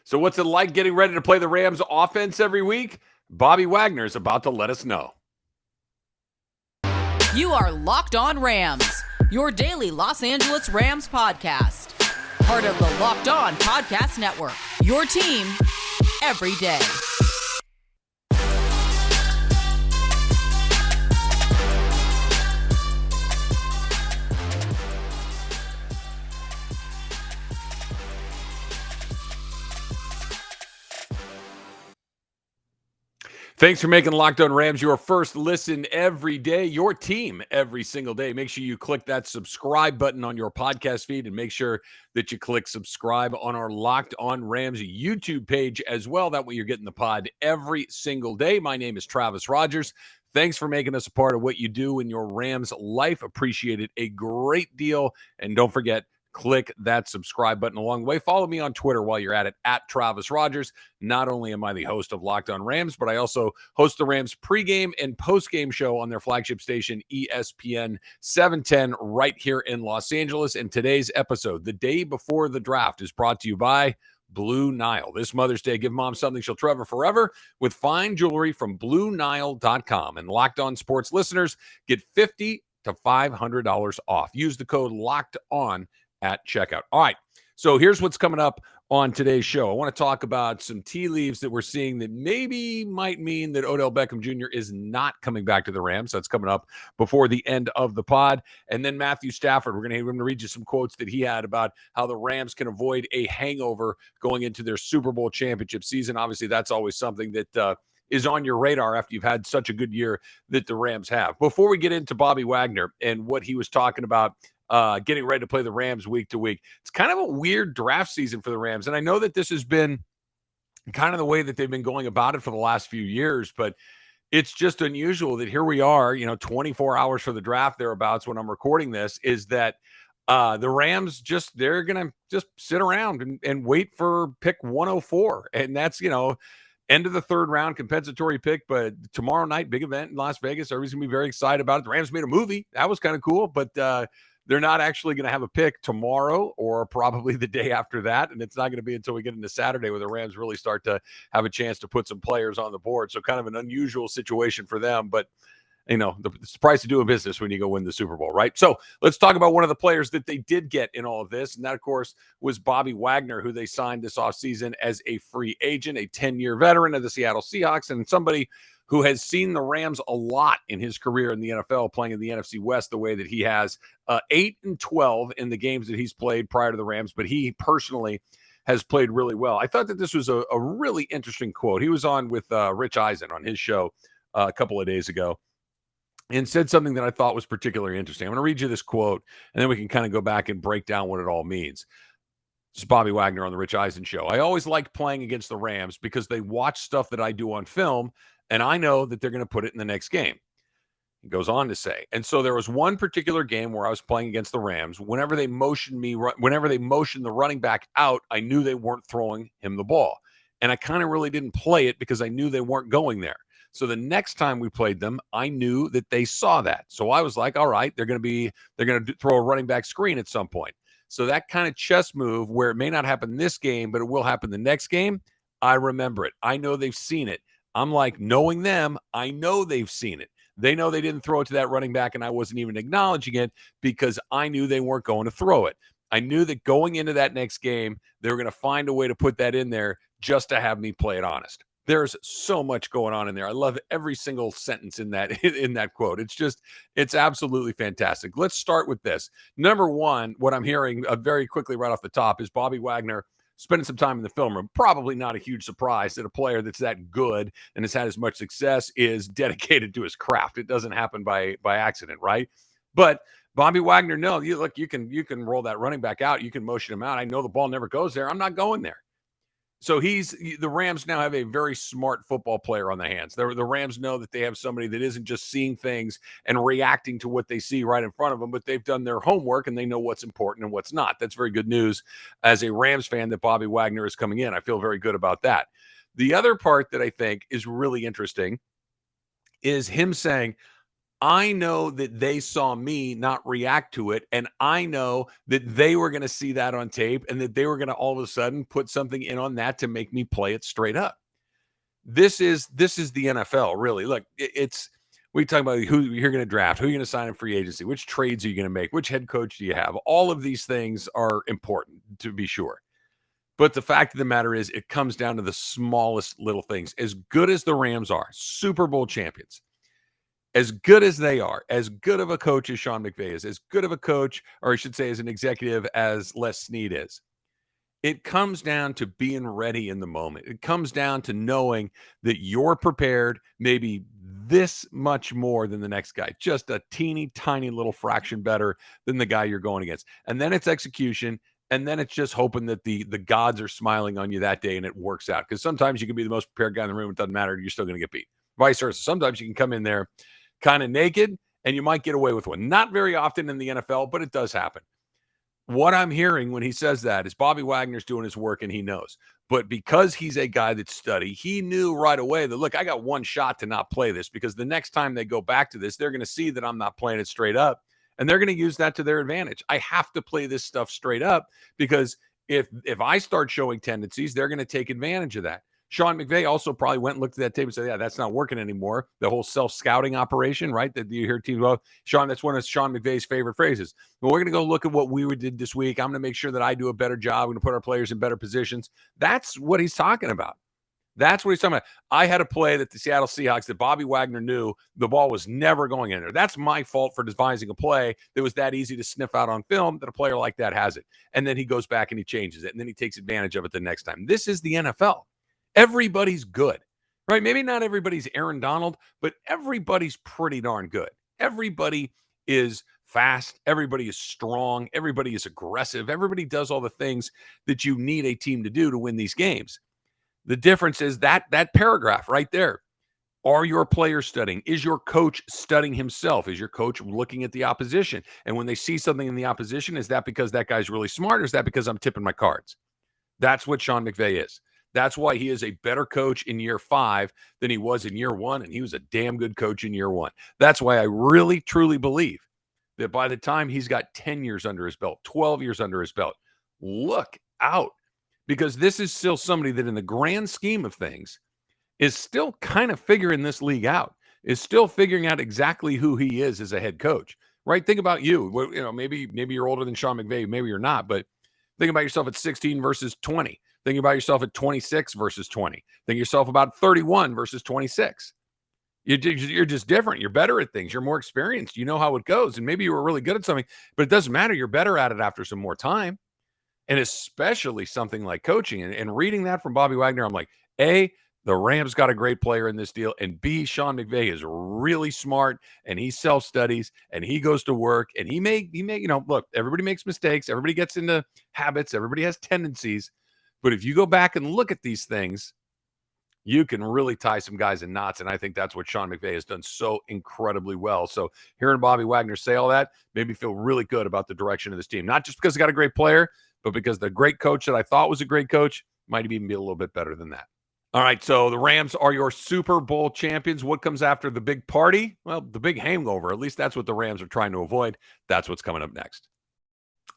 So what's it like getting ready to play the Rams offense every week? Bobby Wagner is about to let us know. You are Locked On Rams, your daily Los Angeles Rams podcast. Part of the Locked On Podcast Network, your team every day. Thanks for making Locked On Rams your first listen every day, your team every single day. Make sure you click that subscribe button on your podcast feed and make sure that you click subscribe on our Locked On Rams YouTube page as well. That way you're getting the pod every single day. My name is Travis Rogers. Thanks for making us a part of what you do in your Rams life. Appreciate it a great deal. And don't forget, click that subscribe button along the way. Follow me on Twitter while you're at it, at Travis Rogers. Not only am I the host of Locked On Rams, but I also host the Rams pregame and postgame show on their flagship station, ESPN 710, right here in Los Angeles. And today's episode, the day before the draft, is brought to you by Blue Nile. This Mother's Day, give mom something she'll treasure forever with fine jewelry from BlueNile.com. And Locked On Sports listeners get $50 to $500 off. Use the code Locked On at checkout. All right, so here's what's coming up on today's show. I want to talk about some tea leaves that we're seeing that maybe might mean that Odell Beckham Jr. is not coming back to the Rams. That's coming up before the end of the pod. And then Matthew Stafford, we're going to read you some quotes that he had about how the Rams can avoid a hangover going into their Super Bowl championship season. Obviously, that's always something that is on your radar after you've had such a good year that the Rams have. Before we get into Bobby Wagner and what he was talking about, getting ready to play the Rams week to week. It's kind of a weird draft season for the Rams. And I know that this has been kind of the way that they've been going about it for the last few years, but it's just unusual that here we are, 24 hours for the draft thereabouts when I'm recording this, is that the Rams they're going to just sit around and wait for pick 104. And that's, end of the third round, compensatory pick. But tomorrow night, big event in Las Vegas. Everybody's going to be very excited about it. The Rams made a movie. That was kind of cool. But they're not actually going to have a pick tomorrow or probably the day after that. And it's not going to be until we get into Saturday where the Rams really start to have a chance to put some players on the board. So kind of an unusual situation for them. But, it's the price of doing business when you go win the Super Bowl, right? So let's talk about one of the players that they did get in all of this. And that, of course, was Bobby Wagner, who they signed this offseason as a free agent, a 10-year veteran of the Seattle Seahawks, and somebody who has seen the Rams a lot in his career in the NFL, playing in the NFC West the way that he has, 8-12 in the games that he's played prior to the Rams, but he personally has played really well. I thought that this was a really interesting quote. He was on with Rich Eisen on his show a couple of days ago and said something that I thought was particularly interesting. I'm going to read you this quote, and then we can kind of go back and break down what it all means. This is Bobby Wagner on the Rich Eisen show. I always like playing against the Rams because they watch stuff that I do on film, and I know that they're going to put it in the next game. He goes on to say, and so there was one particular game where I was playing against the Rams. Whenever they motioned the running back out, I knew they weren't throwing him the ball. And I kind of really didn't play it because I knew they weren't going there. So the next time we played them, I knew that they saw that. So I was like, all right, they're going to throw a running back screen at some point. So that kind of chess move where it may not happen this game, but it will happen the next game, I remember it. I know they've seen it. I'm like, knowing them, I know they've seen it. They know they didn't throw it to that running back, and I wasn't even acknowledging it because I knew they weren't going to throw it. I knew that going into that next game, they were going to find a way to put that in there just to have me play it honest. There's so much going on in there. I love every single sentence in that quote. It's absolutely fantastic. Let's start with this. Number one, what I'm hearing very quickly right off the top is Bobby Wagner spending some time in the film room. Probably not a huge surprise that a player that's that good and has had as much success is dedicated to his craft. It doesn't happen by accident, right? But Bobby Wagner, no, you can roll that running back out. You can motion him out. I know the ball never goes there. I'm not going there. So the Rams now have a very smart football player on the hands. The Rams know that they have somebody that isn't just seeing things and reacting to what they see right in front of them, but they've done their homework and they know what's important and what's not. That's very good news as a Rams fan that Bobby Wagner is coming in. I feel very good about that. The other part that I think is really interesting is him saying, I know that they saw me not react to it, and I know that they were going to see that on tape and that they were going to all of a sudden put something in on that to make me play it straight up. This is the NFL, really. Look, it's we talk about who you're going to draft, who you're going to sign in free agency, which trades are you going to make, which head coach do you have. All of these things are important, to be sure. But the fact of the matter is, it comes down to the smallest little things. As good as the Rams are, Super Bowl champions, as good as they are, as good of a coach as Sean McVay is, as good of a coach, or I should say, as an executive as Les Snead is, it comes down to being ready in the moment. It comes down to knowing that you're prepared, maybe this much more than the next guy, just a teeny tiny little fraction better than the guy you're going against. And then it's execution. And then it's just hoping that the gods are smiling on you that day and it works out. Because sometimes you can be the most prepared guy in the room. It doesn't matter. You're still going to get beat. Vice versa. Sometimes you can come in there kind of naked and you might get away with one. Not very often in the NFL, but it does happen. What I'm hearing when he says that is Bobby Wagner's doing his work and he knows. But because he's a guy that studied, he knew right away that, look, I got one shot to not play this because the next time they go back to this, they're going to see that I'm not playing it straight up and they're going to use that to their advantage. I have to play this stuff straight up because if I start showing tendencies, they're going to take advantage of that. Sean McVay also probably went and looked at that tape and said, yeah, that's not working anymore. The whole self-scouting operation, right? That you hear teams, well, Sean, that's one of Sean McVay's favorite phrases. Well, we're going to go look at what we did this week. I'm going to make sure that I do a better job. We're going to put our players in better positions. That's what he's talking about. That's what he's talking about. I had a play that the Seattle Seahawks that Bobby Wagner knew the ball was never going in there. That's my fault for devising a play that was that easy to sniff out on film that a player like that has it. And then he goes back and he changes it. And then he takes advantage of it the next time. This is the NFL. Everybody's good, right? Maybe not everybody's Aaron Donald, but everybody's pretty darn good. Everybody is fast. Everybody is strong. Everybody is aggressive. Everybody does all the things that you need a team to do to win these games. The difference is that paragraph right there. Are your players studying? Is your coach studying himself? Is your coach looking at the opposition? And when they see something in the opposition, is that because that guy's really smart or is that because I'm tipping my cards? That's what Sean McVay is. That's why he is a better coach in year 5 than he was in year 1, and he was a damn good coach in year 1. That's why I really, truly believe that by the time he's got 10 years under his belt, 12 years under his belt, look out. Because this is still somebody that in the grand scheme of things is still kind of figuring this league out, is still figuring out exactly who he is as a head coach, right? Think about you. You know, maybe you're older than Sean McVay, maybe you're not, but think about yourself at 16 versus 20. Think about yourself at 26 versus 20. Think yourself about 31 versus 26. You're just different. You're better at things. You're more experienced. You know how it goes. And maybe you were really good at something, but it doesn't matter. You're better at it after some more time. And especially something like coaching. And reading that from Bobby Wagner, I'm like, A, the Rams got a great player in this deal. And B, Sean McVay is really smart and he self-studies and he goes to work and he may, you know, look, everybody makes mistakes. Everybody gets into habits. Everybody has tendencies. But if you go back and look at these things, you can really tie some guys in knots. And I think that's what Sean McVay has done so incredibly well. So hearing Bobby Wagner say all that made me feel really good about the direction of this team. Not just because he got a great player, but because the great coach that I thought was a great coach might even be a little bit better than that. All right, so the Rams are your Super Bowl champions. What comes after the big party? Well, the big hangover. At least that's what the Rams are trying to avoid. That's what's coming up next.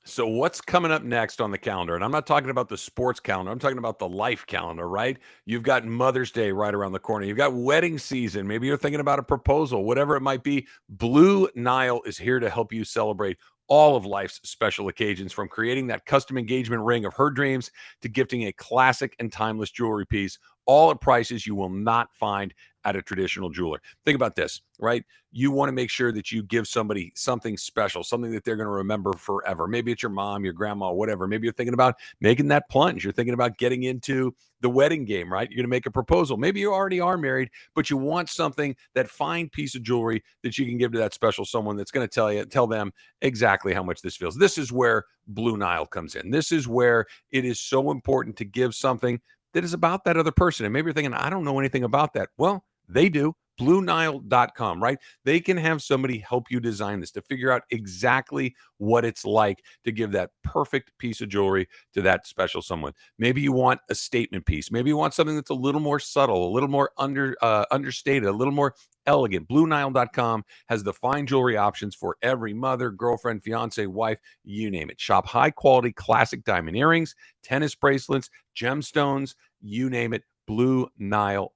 So what's coming up next on the calendar? And I'm not talking about the sports calendar. I'm talking about the life calendar, right? You've got Mother's Day right around the corner. You've got wedding season. Maybe you're thinking about a proposal, whatever it might be. Blue Nile is here to help you celebrate all of life's special occasions, from creating that custom engagement ring of her dreams to gifting a classic and timeless jewelry piece, all at prices you will not find at a traditional jeweler. Think about this, right? You want to make sure that you give somebody something special, something that they're going to remember forever. Maybe it's your mom, your grandma, whatever. Maybe you're thinking about making that plunge. You're thinking about getting into the wedding game, right? You're going to make a proposal. Maybe you already are married, but you want something, that fine piece of jewelry that you can give to that special someone that's going to tell them exactly how much this feels. This is where Blue Nile comes in. This is where it is so important to give something that is about that other person. And maybe you're thinking, I don't know anything about that. Well, they do. BlueNile.com, right? They can have somebody help you design this to figure out exactly what it's like to give that perfect piece of jewelry to that special someone. Maybe you want a statement piece. Maybe you want something that's a little more subtle, a little more understated, a little more elegant. BlueNile.com has the fine jewelry options for every mother, girlfriend, fiance, wife, you name it. Shop high quality classic diamond earrings, tennis bracelets, gemstones, you name it. BlueNile.com.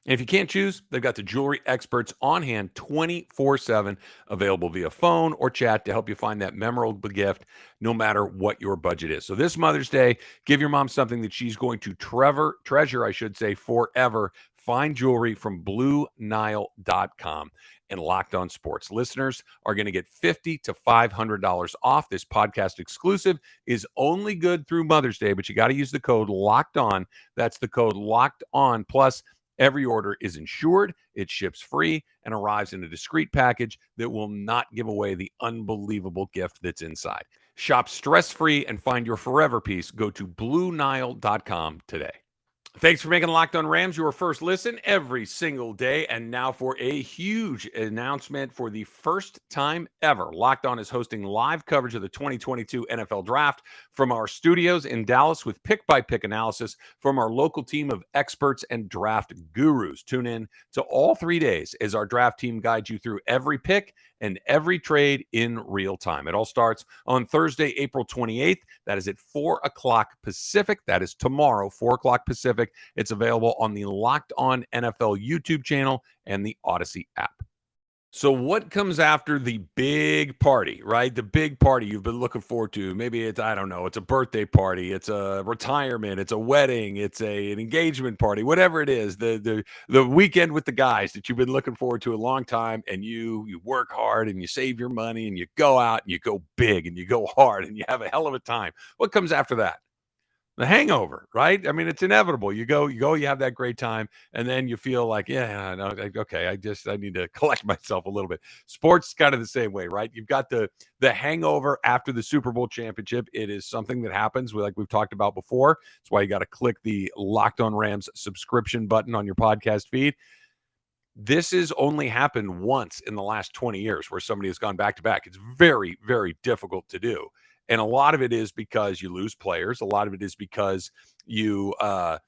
And if you can't choose, they've got the jewelry experts on hand 24/7, available via phone or chat to help you find that memorable gift no matter what your budget is. So this Mother's Day, give your mom something that she's going to treasure, I should say, forever. Find jewelry from BlueNile.com and Locked On Sports. Listeners are going to get $50 to $500 off. This podcast exclusive is only good through Mother's Day, but you got to use the code Locked On. That's the code Locked On. Plus, every order is insured, it ships free, and arrives in a discreet package that will not give away the unbelievable gift that's inside. Shop stress-free and find your forever piece. Go to BlueNile.com today. Thanks for making Locked On Rams your first listen every single day. And now for a huge announcement for the first time ever. Locked On is hosting live coverage of the 2022 NFL Draft from our studios in Dallas with pick-by-pick analysis from our local team of experts and draft gurus. Tune in to all 3 days as our draft team guides you through every pick and every trade in real time. It all starts on Thursday, April 28th. That is at 4 o'clock Pacific. That is tomorrow, 4 o'clock Pacific. It's available on the Locked On NFL YouTube channel and the Odyssey app. So what comes after the big party, right? The big party you've been looking forward to. Maybe it's, I don't know, it's a birthday party, it's a retirement, it's a wedding, it's an engagement party, whatever it is, the weekend with the guys that you've been looking forward to a long time, and you work hard and you save your money and you go out and you go big and you go hard and you have a hell of a time. What comes after that? The hangover, right? I mean, it's inevitable. You go, you have that great time, and then you feel like, yeah, no, okay, I need to collect myself a little bit. Sports is kind of the same way, right? You've got the hangover after the Super Bowl championship. It is something that happens, like we've talked about before. That's why you got to click the Locked On Rams subscription button on your podcast feed. This has only happened once in the last 20 years where somebody has gone back to back. It's very, very difficult to do. And a lot of it is because you lose players. A lot of it is because you have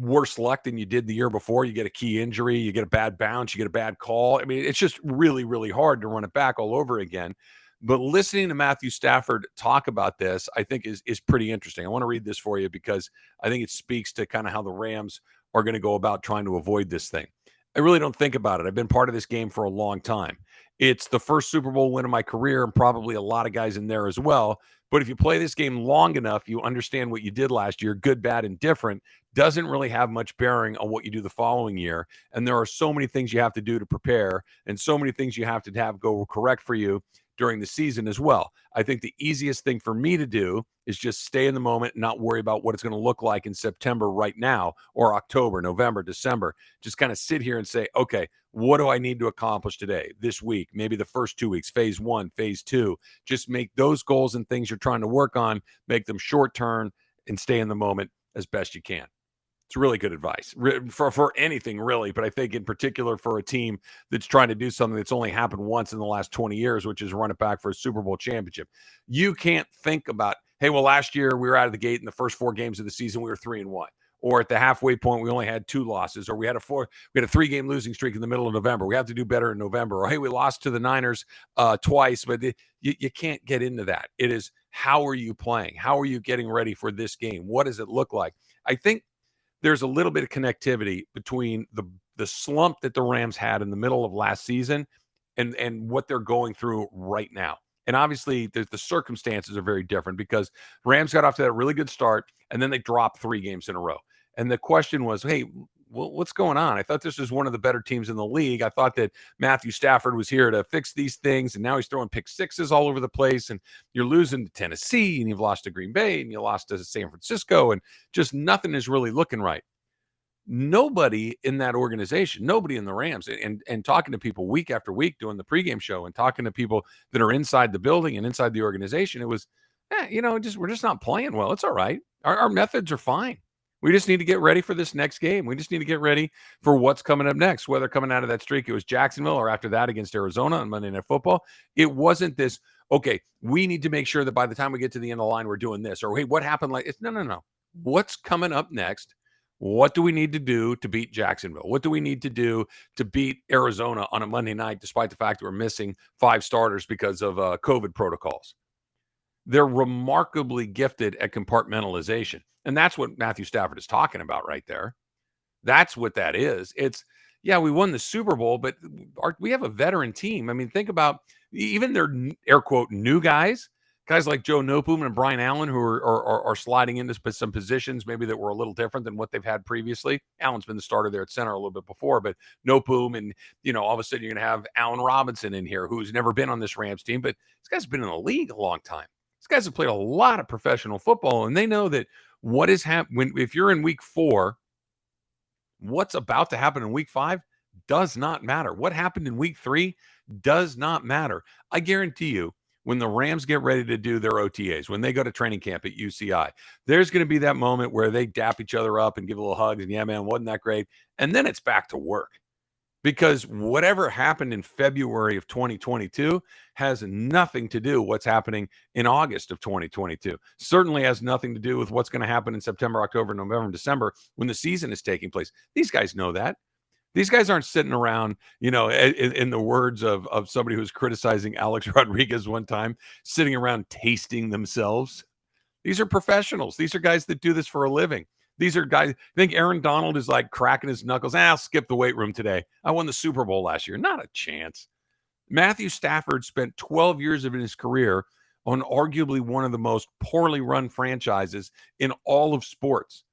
worse luck than you did the year before. You get a key injury, you get a bad bounce, you get a bad call. I mean, it's just really, really hard to run it back all over again. But listening to Matthew Stafford talk about this, I think is pretty interesting. I want to read this for you because I think it speaks to kind of how the Rams are going to go about trying to avoid this thing. I really don't think about it. I've been part of this game for a long time. It's the first Super Bowl win of my career, and probably a lot of guys in there as well. But if you play this game long enough, you understand what you did last year, good, bad, and different, doesn't really have much bearing on what you do the following year. And there are so many things you have to do to prepare, and so many things you have to have go correct for you during the season as well. I think the easiest thing for me to do is just stay in the moment and not worry about what it's going to look like in September right now, or October, November, December. Just kind of sit here and say, okay, what do I need to accomplish today, this week, maybe the first 2 weeks, phase 1, phase 2. Just make those goals and things you're trying to work on, make them short term, and stay in the moment as best you can. It's really good advice for anything, really. But I think in particular for a team that's trying to do something that's only happened once in the last 20 years, which is run it back for a Super Bowl championship. You can't think about, hey, well, last year we were out of the gate in the first 4 games of the season, we were 3-1. Or at the halfway point, we only had 2 losses, or we had a 3-game losing streak in the middle of November. We have to do better in November. Or, hey, we lost to the Niners twice, but you can't get into that. It is, how are you playing? How are you getting ready for this game? What does it look like? I think there's a little bit of connectivity between the slump that the Rams had in the middle of last season and what they're going through right now. And obviously, the circumstances are very different because Rams got off to that really good start, and then they dropped 3 games in a row. And the question was, hey, what's going on? I thought this was one of the better teams in the league. I thought that Matthew Stafford was here to fix these things, and now he's throwing pick sixes all over the place, and you're losing to Tennessee, and you've lost to Green Bay, and you lost to San Francisco, and just nothing is really looking right. Nobody in that organization, nobody in the Rams, and talking to people week after week doing the pregame show and talking to people that are inside the building and inside the organization, it was, we're just not playing well. It's all right. Our methods are fine. We just need to get ready for this next game. We just need to get ready for what's coming up next, whether coming out of that streak, it was Jacksonville, or after that against Arizona on Monday Night Football. It wasn't this, okay, we need to make sure that by the time we get to the end of the line, we're doing this. Or, hey, what happened? Like, it's no. What's coming up next? What do we need to do to beat Jacksonville? What do we need to do to beat Arizona on a Monday night, despite the fact that we're missing 5 starters because of COVID protocols? They're remarkably gifted at compartmentalization. And that's what Matthew Stafford is talking about right there. That's what that is. It's, yeah, we won the Super Bowl, but we have a veteran team. I mean, think about even their air quote new guys like Joe Noteboom and Brian Allen, who are sliding into some positions maybe that were a little different than what they've had previously. Allen's been the starter there at center a little bit before, but Noteboom, and all of a sudden you're going to have Allen Robinson in here, who's never been on this Rams team, but this guy's been in the league a long time. These guys have played a lot of professional football, and they know that what is happening if you're in week 4, what's about to happen in week 5 does not matter. What happened in week 3 does not matter. I guarantee you, when the Rams get ready to do their OTAs, when they go to training camp at UCI, there's going to be that moment where they dap each other up and give little hugs and, yeah, man, wasn't that great? And then it's back to work. Because whatever happened in February of 2022 has nothing to do with what's happening in August of 2022. Certainly has nothing to do with what's going to happen in September, October, November, and December when the season is taking place. These guys know that. These guys aren't sitting around, in the words of somebody who's criticizing Alex Rodriguez one time, sitting around tasting themselves. These are professionals. These are guys that do this for a living. These are guys. I think Aaron Donald is like cracking his knuckles. I'll skip the weight room today. I won the Super Bowl last year. Not a chance. Matthew Stafford spent 12 years of his career on arguably one of the most poorly run franchises in all of sports.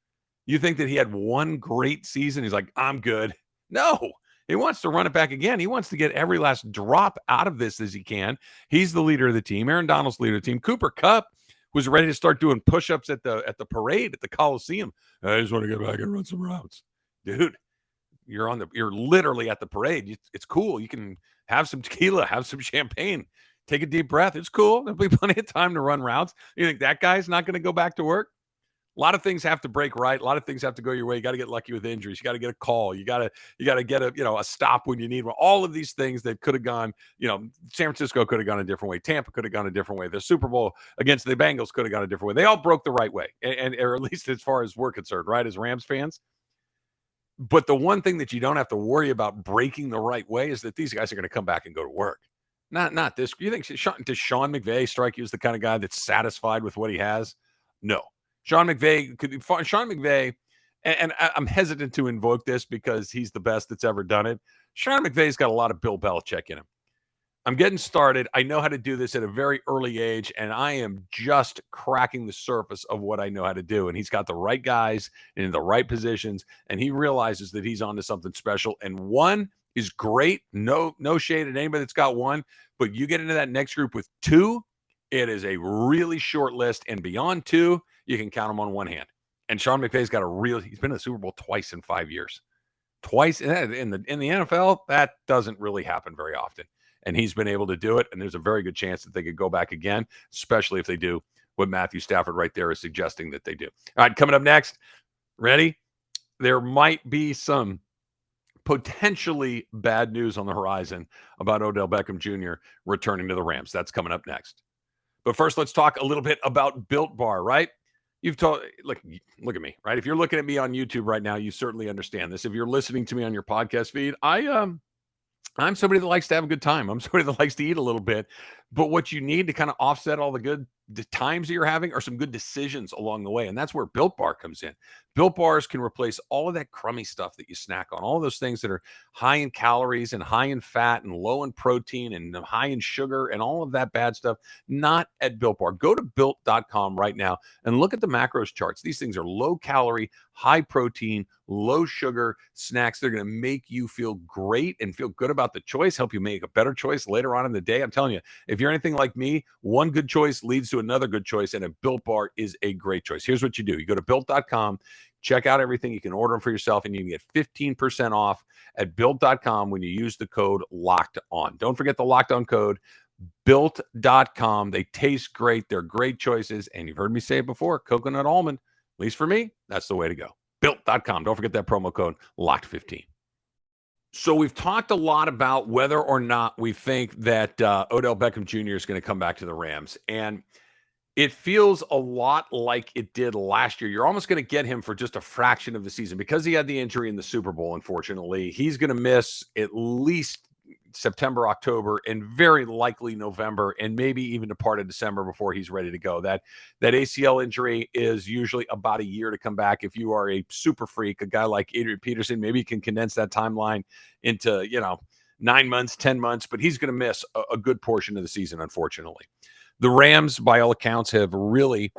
You think that he had one great season? He's like, I'm good. No, he wants to run it back again. He wants to get every last drop out of this as he can. He's the leader of the team. Aaron Donald's the leader of the team. Cooper Kupp was ready to start doing push-ups at the parade at the Coliseum. I just want to get back and run some routes. Dude, you're literally at the parade. It's cool. You can have some tequila, have some champagne, take a deep breath. It's cool. There'll be plenty of time to run routes. You think that guy's not going to go back to work? A lot of things have to break right. A lot of things have to go your way. You got to get lucky with injuries. You got to get a call. You got to get a stop when you need one. All of these things that could have gone, San Francisco could have gone a different way. Tampa could have gone a different way. The Super Bowl against the Bengals could have gone a different way. They all broke the right way, or at least as far as we're concerned, right, as Rams fans. But the one thing that you don't have to worry about breaking the right way is that these guys are going to come back and go to work. Not this. You think does Sean McVay strike you as the kind of guy that's satisfied with what he has? No. Sean McVay, and I'm hesitant to invoke this because he's the best that's ever done it. Sean McVay's got a lot of Bill Belichick in him. I'm getting started. I know how to do this at a very early age, and I am just cracking the surface of what I know how to do. And he's got the right guys in the right positions, and he realizes that he's onto something special. And one is great. No shade at anybody that's got one, but you get into that next group with 2, it is a really short list, and beyond 2, you can count them on one hand. And Sean McVay's got he's been in the Super Bowl twice in 5 years. Twice in the NFL, that doesn't really happen very often. And he's been able to do it, and there's a very good chance that they could go back again, especially if they do what Matthew Stafford right there is suggesting that they do. All right, coming up next, ready? There might be some potentially bad news on the horizon about Odell Beckham Jr. returning to the Rams. That's coming up next. But first, let's talk a little bit about Built Bar, right? Look at me, right? If you're looking at me on YouTube right now, you certainly understand this. If you're listening to me on your podcast feed, I'm somebody that likes to have a good time. I'm somebody that likes to eat a little bit. But what you need to kind of offset all the times that you're having are some good decisions along the way. And that's where Built Bar comes in. Built Bars can replace all of that crummy stuff that you snack on, all those things that are high in calories and high in fat and low in protein and high in sugar and all of that bad stuff. Not at Built Bar. Go to Built.com right now and look at the macros charts. These things are low calorie, high protein, low sugar snacks. They're going to make you feel great and feel good about the choice, help you make a better choice later on in the day. I'm telling you, if you're anything like me, one good choice leads to another good choice, and a Built Bar is a great choice. Here's what you do. You go to Built.com, check out everything. You can order them for yourself, and you can get 15% off at Built.com when you use the code LOCKEDON. Don't forget the Locked On code, Built.com. They taste great. They're great choices, and you've heard me say it before, coconut almond, At least for me, that's the way to go. Built.com. Don't forget that promo code LOCKED15. So we've talked a lot about whether or not we think that Odell Beckham Jr. is going to come back to the Rams. And it feels a lot like it did last year. You're almost going to get him for just a fraction of the season because he had the injury in the Super Bowl, unfortunately. He's going to miss at least September, October, and very likely November, and maybe even a part of December before he's ready to go. That ACL injury is usually about a year to come back. If you are a super freak, a guy like Adrian Peterson, maybe you can condense that timeline into, 9 months, 10 months, but he's going to miss a good portion of the season, unfortunately. The Rams, by all accounts, have really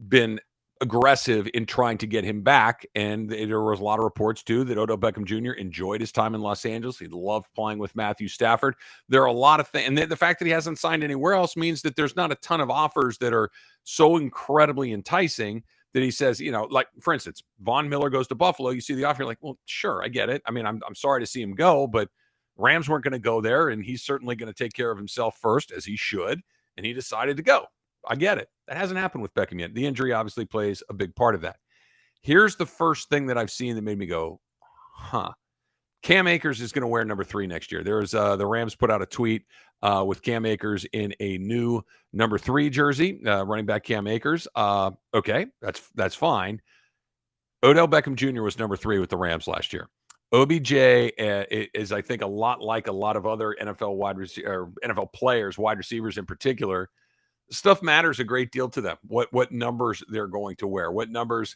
been aggressive in trying to get him back. And there was a lot of reports, too, that Odell Beckham Jr. enjoyed his time in Los Angeles. He loved playing with Matthew Stafford. There are a lot of things. And the fact that he hasn't signed anywhere else means that there's not a ton of offers that are so incredibly enticing that he says, like, for instance, Von Miller goes to Buffalo. You see the offer, you're like, well, sure, I get it. I mean, I'm sorry to see him go, but Rams weren't going to go there, and he's certainly going to take care of himself first, as he should. And he decided to go. I get it. That hasn't happened with Beckham yet. The injury obviously plays a big part of that. Here's the first thing that I've seen that made me go, Cam Akers is going to wear number 3 next year. There's the Rams put out a tweet with Cam Akers in a new number 3 jersey, running back Cam Akers. Okay, that's fine. Odell Beckham Jr. was number 3 with the Rams last year. OBJ is, I think, a lot like a lot of other NFL players, wide receivers in particular. Stuff matters a great deal to them. What numbers they're going to wear, what numbers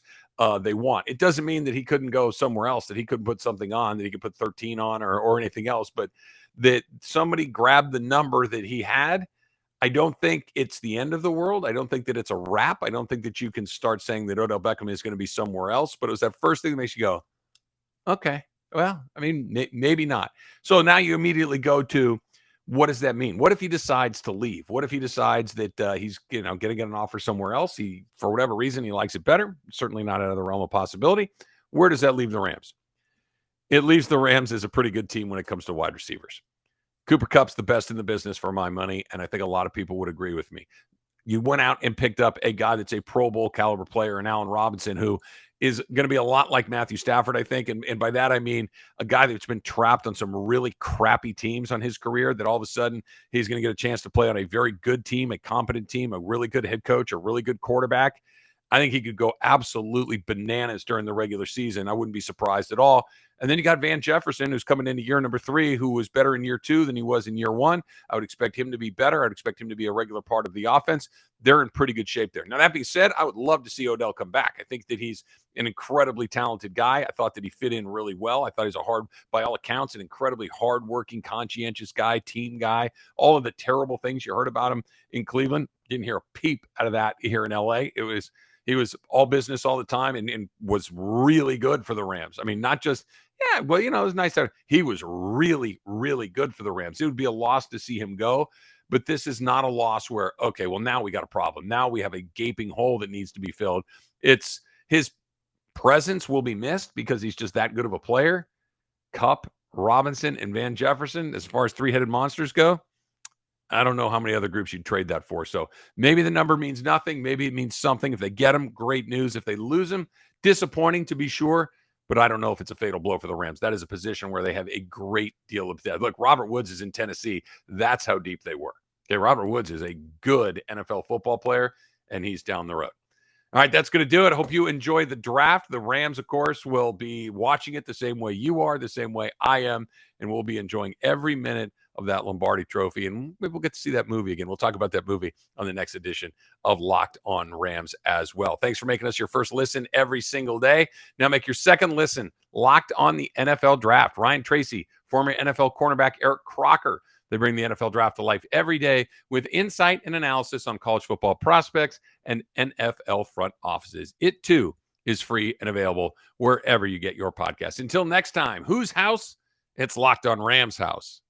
they want. It doesn't mean that he couldn't go somewhere else, that he couldn't put something on, that he could put 13 on or anything else, but that somebody grabbed the number that he had. I don't think it's the end of the world. I don't think that it's a wrap. I don't think that you can start saying that Odell Beckham is going to be somewhere else, but it was that first thing that makes you go, okay. Well, I mean, maybe not. So now you immediately go to, what does that mean? What if he decides to leave? What if he decides that he's, going to get an offer somewhere else? He, for whatever reason, he likes it better. Certainly not out of the realm of possibility. Where does that leave the Rams? It leaves the Rams as a pretty good team when it comes to wide receivers. Cooper Kupp's the best in the business for my money, and I think a lot of people would agree with me. You went out and picked up a guy that's a Pro Bowl caliber player in Allen Robinson, who is going to be a lot like Matthew Stafford, I think. And by that, I mean a guy that's been trapped on some really crappy teams on his career, that all of a sudden he's going to get a chance to play on a very good team, a competent team, a really good head coach, a really good quarterback. I think he could go absolutely bananas during the regular season. I wouldn't be surprised at all. And then you got Van Jefferson, who's coming into year number 3, who was better in year 2 than he was in year 1. I would expect him to be better. I'd expect him to be a regular part of the offense. They're in pretty good shape there. Now, that being said, I would love to see Odell come back. I think that he's an incredibly talented guy. I thought that he fit in really well. I thought he's by all accounts, an incredibly hardworking, conscientious guy, team guy. All of the terrible things you heard about him in Cleveland, didn't hear a peep out of that here in L.A. He was all business all the time and was really good for the Rams. I mean, not just, it was nice that he was really, really good for the Rams. It would be a loss to see him go, but this is not a loss where, okay, well, now we got a problem. Now we have a gaping hole that needs to be filled. It's his presence will be missed because he's just that good of a player. Kupp, Robinson, and Van Jefferson, as far as 3-headed monsters go, I don't know how many other groups you'd trade that for. So maybe the number means nothing. Maybe it means something. If they get him, great news. If they lose him, disappointing to be sure. But I don't know if it's a fatal blow for the Rams. That is a position where they have a great deal of depth. Look, Robert Woods is in Tennessee. That's how deep they were. Okay, Robert Woods is a good NFL football player, and he's down the road. All right, that's going to do it. I hope you enjoy the draft. The Rams, of course, will be watching it the same way you are, the same way I am, and we'll be enjoying every minute of that Lombardi Trophy, and maybe we'll get to see that movie again. We'll talk about that movie on the next edition of Locked on Rams as well. Thanks for making us your first listen every single day. Now make your second listen Locked on the NFL Draft. Ryan Tracy, former NFL cornerback Eric Crocker. They bring the NFL Draft to life every day with insight and analysis on college football prospects and NFL front offices. It, too, is free and available wherever you get your podcasts. Until next time, whose house? It's Locked on Rams' house.